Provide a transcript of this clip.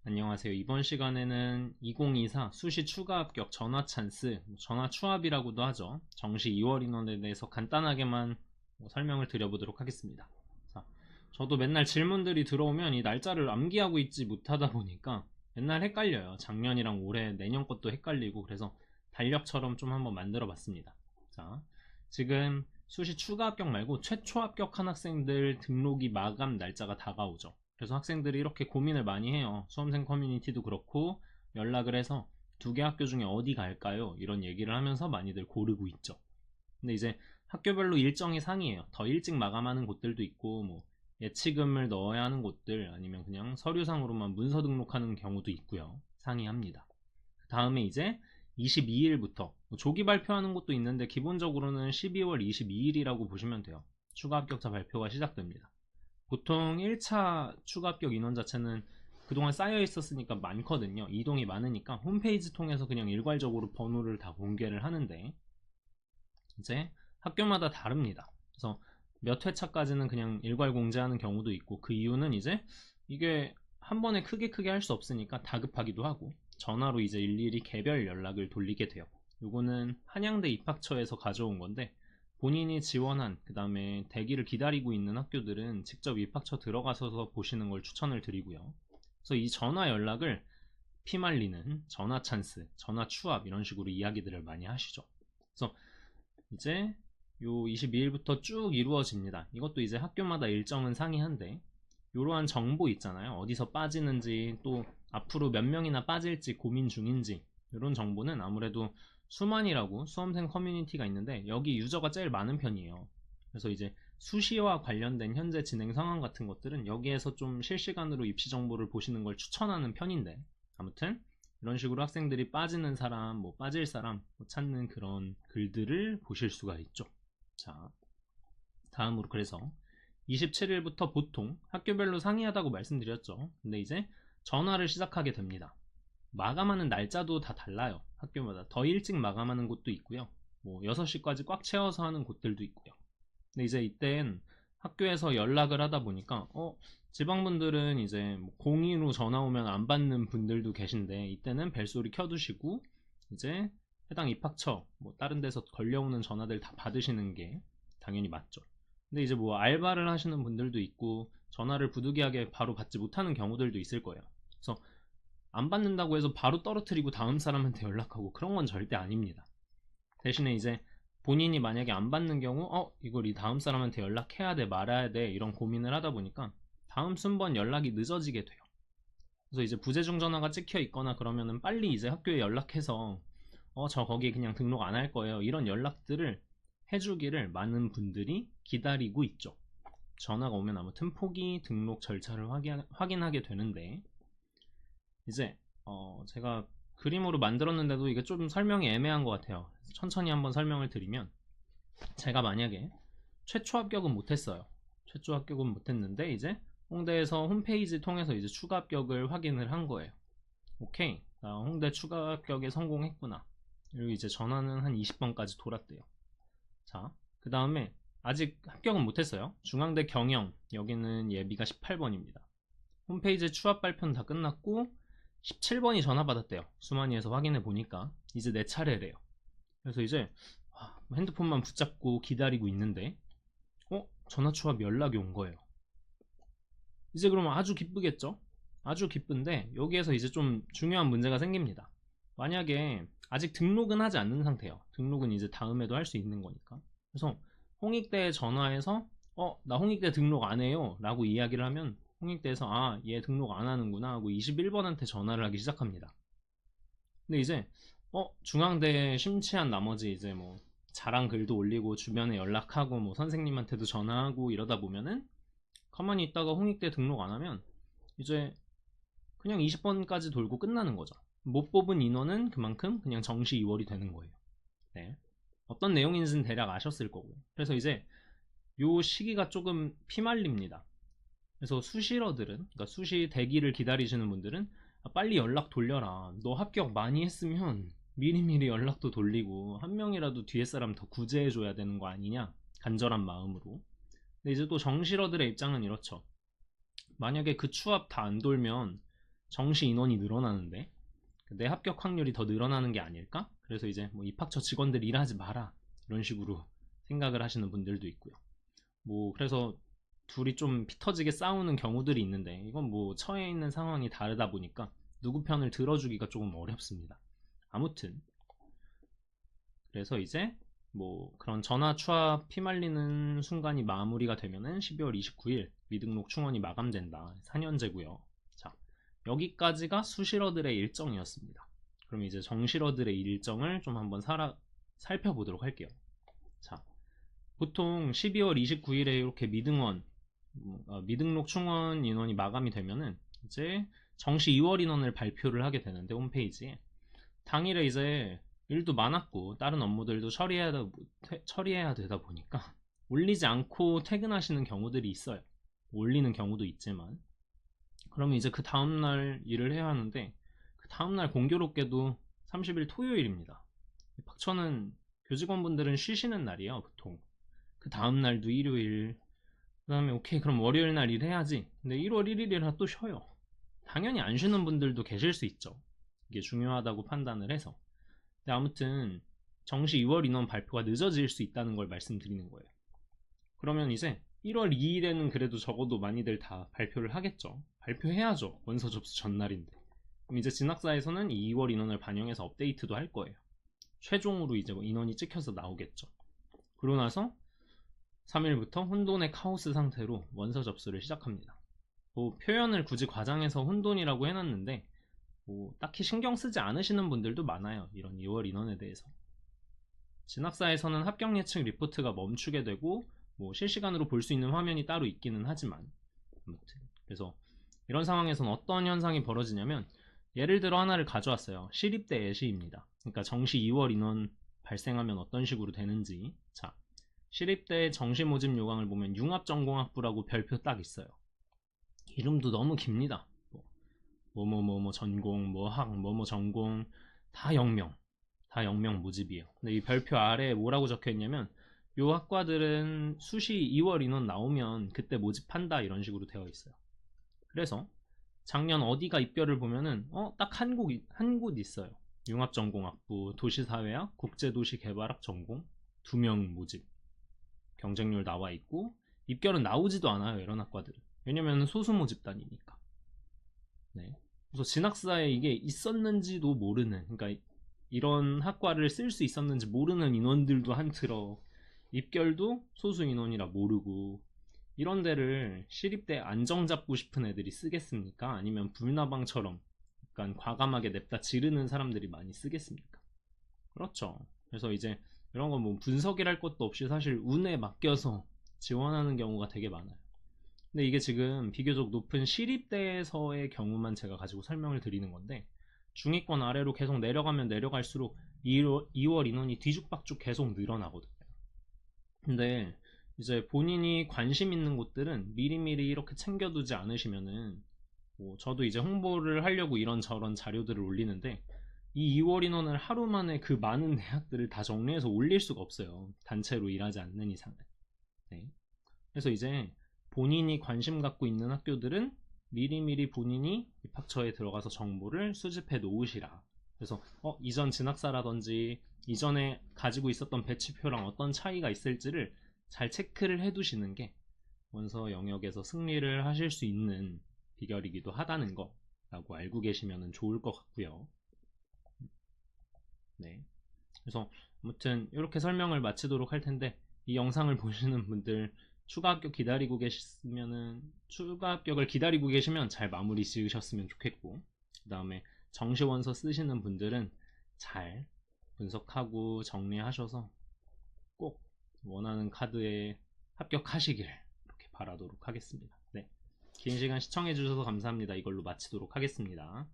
안녕하세요. 이번 시간에는 2024 수시 추가 합격 전화 찬스, 전화 추합이라고도 하죠. 정시 2월 인원에 대해서 간단하게만 설명을 드려보도록 하겠습니다. 자, 저도 맨날 질문들이 들어오면 이 날짜를 암기하고 있지 못하다 보니까 맨날 헷갈려요. 작년이랑 올해, 내년 것도 헷갈리고 그래서 달력처럼 좀 한번 만들어 봤습니다. 자, 지금 수시 추가 합격 말고 최초 합격한 학생들 등록이 마감 날짜가 다가오죠. 그래서 학생들이 이렇게 고민을 많이 해요. 수험생 커뮤니티도 그렇고 연락을 해서 두 개 학교 중에 어디 갈까요? 이런 얘기를 하면서 많이들 고르고 있죠. 근데 이제 학교별로 일정이 상이에요. 더 일찍 마감하는 곳들도 있고 뭐 예치금을 넣어야 하는 곳들 아니면 그냥 서류상으로만 문서 등록하는 경우도 있고요. 상이합니다. 그 다음에 이제 22일부터 조기 발표하는 곳도 있는데 기본적으로는 12월 22일이라고 보시면 돼요. 추가 합격자 발표가 시작됩니다. 보통 1차 추가 합격 인원 자체는 그동안 쌓여 있었으니까 많거든요. 이동이 많으니까 홈페이지 통해서 그냥 일괄적으로 번호를 다 공개를 하는데 이제 학교마다 다릅니다. 그래서 몇 회차까지는 그냥 일괄 공지하는 경우도 있고 그 이유는 이제 이게 한 번에 크게 할 수 없으니까 다급하기도 하고 전화로 이제 일일이 개별 연락을 돌리게 돼요. 요거는 한양대 입학처에서 가져온 건데 본인이 지원한 그 다음에 대기를 기다리고 있는 학교들은 직접 입학처 들어가서 보시는 걸 추천을 드리고요. 그래서 이 전화 연락을 피말리는 전화 찬스, 전화 추합 이런 식으로 이야기들을 많이 하시죠. 그래서 이제 요 22일부터 쭉 이루어집니다. 이것도 이제 학교마다 일정은 상이한데 이러한 정보 있잖아요. 어디서 빠지는지 또 앞으로 몇 명이나 빠질지 고민 중인지 이런 정보는 아무래도 수만이라고 수험생 커뮤니티가 있는데 여기 유저가 제일 많은 편이에요. 그래서 이제 수시와 관련된 현재 진행 상황 같은 것들은 여기에서 좀 실시간으로 입시 정보를 보시는 걸 추천하는 편인데 아무튼 이런 식으로 학생들이 빠지는 사람, 뭐 빠질 사람 찾는 그런 글들을 보실 수가 있죠. 자, 다음으로 그래서 27일부터 보통 학교별로 상이하다고 말씀드렸죠. 근데 이제 전화를 시작하게 됩니다. 마감하는 날짜도 다 달라요. 학교마다 더 일찍 마감하는 곳도 있고요. 뭐 6시까지 꽉 채워서 하는 곳들도 있고요. 근데 이제 이땐 학교에서 연락을 하다 보니까 지방분들은 이제 뭐 공의로 전화 오면 안 받는 분들도 계신데 이때는 벨소리 켜두시고 이제 해당 입학처 뭐 다른 데서 걸려오는 전화들 다 받으시는 게 당연히 맞죠. 근데 이제 뭐 알바를 하시는 분들도 있고 전화를 부득이하게 바로 받지 못하는 경우들도 있을 거예요. 그래서 안 받는다고 해서 바로 떨어뜨리고 다음 사람한테 연락하고 그런 건 절대 아닙니다. 대신에 이제 본인이 만약에 안 받는 경우 이걸 이 다음 사람한테 연락해야 돼 말아야 돼 이런 고민을 하다 보니까 다음 순번 연락이 늦어지게 돼요. 그래서 이제 부재중 전화가 찍혀 있거나 그러면은 빨리 이제 학교에 연락해서 저 거기 그냥 등록 안 할 거예요 이런 연락들을 해주기를 많은 분들이 기다리고 있죠. 전화가 오면 아무튼 포기 등록 절차를 확인하게 되는데 이제 제가 그림으로 만들었는데도 이게 좀 설명이 애매한 것 같아요. 천천히 한번 설명을 드리면 제가 만약에 최초 합격은 못했어요. 최초 합격은 못했는데 이제 홍대에서 홈페이지 통해서 이제 추가 합격을 확인을 한 거예요. 오케이, 나 홍대 추가 합격에 성공했구나. 그리고 이제 전화는 한 20번까지 돌았대요. 자, 그 다음에 아직 합격은 못했어요. 중앙대 경영, 여기는 예비가 18번입니다. 홈페이지 추합 발표는 다 끝났고 17번이 전화 받았대요. 수만이에서 확인해 보니까 이제 내 차례래요. 그래서 이제 핸드폰만 붙잡고 기다리고 있는데 전화 추합 연락이 온 거예요. 이제 그러면 아주 기쁘겠죠? 아주 기쁜데 여기에서 이제 좀 중요한 문제가 생깁니다. 만약에 아직 등록은 하지 않는 상태예요. 등록은 이제 다음에도 할 수 있는 거니까. 그래서 홍익대에 전화해서 나 홍익대 등록 안 해요 라고 이야기를 하면 홍익대에서 얘 등록 안 하는구나 하고 21번한테 전화를 하기 시작합니다. 근데 이제 중앙대에 심취한 나머지 이제 뭐 자랑 글도 올리고 주변에 연락하고 뭐 선생님한테도 전화하고 이러다 보면은 가만히 있다가 홍익대 등록 안 하면 이제 그냥 20번까지 돌고 끝나는 거죠. 못 뽑은 인원은 그만큼 그냥 정시 2월이 되는 거예요. 네. 어떤 내용인지는 대략 아셨을 거고요. 그래서 이제 요 시기가 조금 피말립니다. 그래서 수시러들은, 그러니까 수시 대기를 기다리시는 분들은 빨리 연락 돌려라. 너 합격 많이 했으면 미리미리 연락도 돌리고 한 명이라도 뒤에 사람 더 구제해줘야 되는 거 아니냐, 간절한 마음으로. 근데 이제 또 정시러들의 입장은 이렇죠. 만약에 그 추합 다 안 돌면 정시 인원이 늘어나는데 내 합격 확률이 더 늘어나는 게 아닐까? 그래서 이제 뭐 입학처 직원들 일하지 마라 이런 식으로 생각을 하시는 분들도 있고요. 뭐 그래서 둘이 좀 피터지게 싸우는 경우들이 있는데 이건 뭐 처해 있는 상황이 다르다 보니까 누구 편을 들어주기가 조금 어렵습니다. 아무튼 그래서 이제 뭐 그런 전화 추합 피말리는 순간이 마무리가 되면은 12월 29일 미등록 충원이 마감된다. 4년제고요. 자, 여기까지가 수시러들의 일정이었습니다. 그럼 이제 정시러들의 일정을 좀 한번 살펴보도록 할게요. 자, 보통 12월 29일에 이렇게 미등록 충원 인원이 마감이 되면은 이제 정시 2월 인원을 발표를 하게 되는데 홈페이지에 당일에 이제 일도 많았고 다른 업무들도 처리해야 되다 보니까 올리지 않고 퇴근하시는 경우들이 있어요. 올리는 경우도 있지만 그러면 이제 그 다음날 일을 해야 하는데 그 다음날 공교롭게도 30일 토요일입니다. 박천은 교직원분들은 쉬시는 날이에요 보통. 그 다음날도 일요일, 그 다음에 오케이 그럼 월요일 날 일해야지. 근데 1월 1일이라 또 쉬어요. 당연히 안 쉬는 분들도 계실 수 있죠. 이게 중요하다고 판단을 해서. 근데 아무튼 정시 2월 인원 발표가 늦어질 수 있다는 걸 말씀드리는 거예요. 그러면 이제 1월 2일에는 그래도 적어도 많이들 다 발표를 하겠죠. 발표해야죠. 원서 접수 전날인데. 그럼 이제 진학사에서는 2월 인원을 반영해서 업데이트도 할 거예요. 최종으로 이제 인원이 찍혀서 나오겠죠. 그러고 나서 3일부터 혼돈의 카오스 상태로 원서 접수를 시작합니다. 뭐 표현을 굳이 과장해서 혼돈이라고 해놨는데 뭐 딱히 신경 쓰지 않으시는 분들도 많아요. 이런 2월 인원에 대해서. 진학사에서는 합격 예측 리포트가 멈추게 되고 뭐 실시간으로 볼 수 있는 화면이 따로 있기는 하지만 아무튼 그래서 이런 상황에서는 어떤 현상이 벌어지냐면 예를 들어 하나를 가져왔어요. 시립대 예시입니다. 그러니까 정시 2월 인원 발생하면 어떤 식으로 되는지. 자, 시립대 정시 모집 요강을 보면 융합전공학부라고 별표 딱 있어요. 이름도 너무 깁니다. 뭐뭐 전공, 뭐학, 뭐뭐 전공 다 0명 모집이에요. 근데 이 별표 아래에 뭐라고 적혀 있냐면 요 학과들은 수시 2월 인원 나오면 그때 모집한다 이런 식으로 되어 있어요. 그래서 작년 어디가 입결을 보면은 딱 한 곳 있어요. 융합전공학부, 도시사회학, 국제도시개발학 전공 2명 모집 경쟁률 나와 있고 입결은 나오지도 않아요. 이런 학과들은. 왜냐면 소수 모집단이니까. 네. 그래서 진학사에 이게 있었는지도 모르는, 그러니까 이런 학과를 쓸 수 있었는지 모르는 인원들도 한틀어 입결도 소수 인원이라 모르고 이런 데를 시립대 안정 잡고 싶은 애들이 쓰겠습니까? 아니면 불나방처럼 약간 과감하게 냅다 지르는 사람들이 많이 쓰겠습니까? 그렇죠. 그래서 이제 이런 건 뭐 분석이랄 것도 없이 사실 운에 맡겨서 지원하는 경우가 되게 많아요. 근데 이게 지금 비교적 높은 시립대에서의 경우만 제가 가지고 설명을 드리는 건데 중위권 아래로 계속 내려가면 내려갈수록 2월 인원이 뒤죽박죽 계속 늘어나거든요. 근데 이제 본인이 관심 있는 곳들은 미리미리 이렇게 챙겨두지 않으시면은 뭐 저도 이제 홍보를 하려고 이런저런 자료들을 올리는데 이 2월 인원을 하루 만에 그 많은 대학들을 다 정리해서 올릴 수가 없어요. 단체로 일하지 않는 이상은. 네. 그래서 이제 본인이 관심 갖고 있는 학교들은 미리미리 본인이 입학처에 들어가서 정보를 수집해 놓으시라. 그래서 이전 진학사라든지 이전에 가지고 있었던 배치표랑 어떤 차이가 있을지를 잘 체크를 해 두시는 게 원서 영역에서 승리를 하실 수 있는 비결이기도 하다는 거라고 알고 계시면 좋을 것 같고요. 네. 그래서 아무튼 이렇게 설명을 마치도록 할 텐데 이 영상을 보시는 분들 추가 합격을 기다리고 계시면 잘 마무리 지으셨으면 좋겠고 그 다음에 정시 원서 쓰시는 분들은 잘 분석하고 정리하셔서 꼭 원하는 카드에 합격하시길 이렇게 바라도록 하겠습니다. 네. 긴 시간 시청해 주셔서 감사합니다. 이걸로 마치도록 하겠습니다.